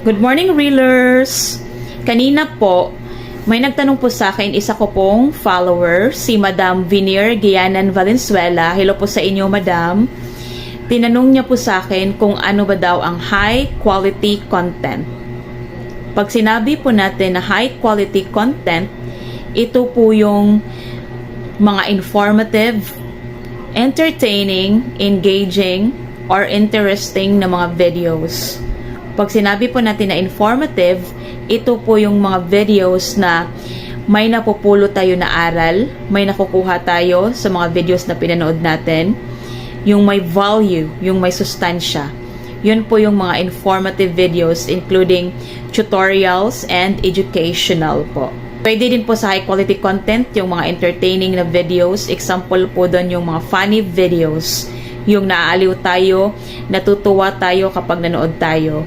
Good morning, Reelers! Kanina po, may nagtanong po sa akin, isa ko pong follower, si Madam Vinier Gianan Valenzuela. Hello po sa inyo, Madam. Tinanong niya po sa akin kung ano ba daw ang high quality content. Pag sinabi po natin na high quality content, ito po yung mga informative, entertaining, engaging, or interesting na mga videos. Pag sinabi po natin na informative, ito po yung mga videos na may napupulot tayo na aral, may nakukuha tayo sa mga videos na pinanood natin, yung may value, yung may sustansya. Yun po yung mga informative videos including tutorials and educational po. Pwede din po sa high quality content yung mga entertaining na videos. Example po doon yung mga funny videos, yung naaaliw tayo, natutuwa tayo kapag nanood tayo.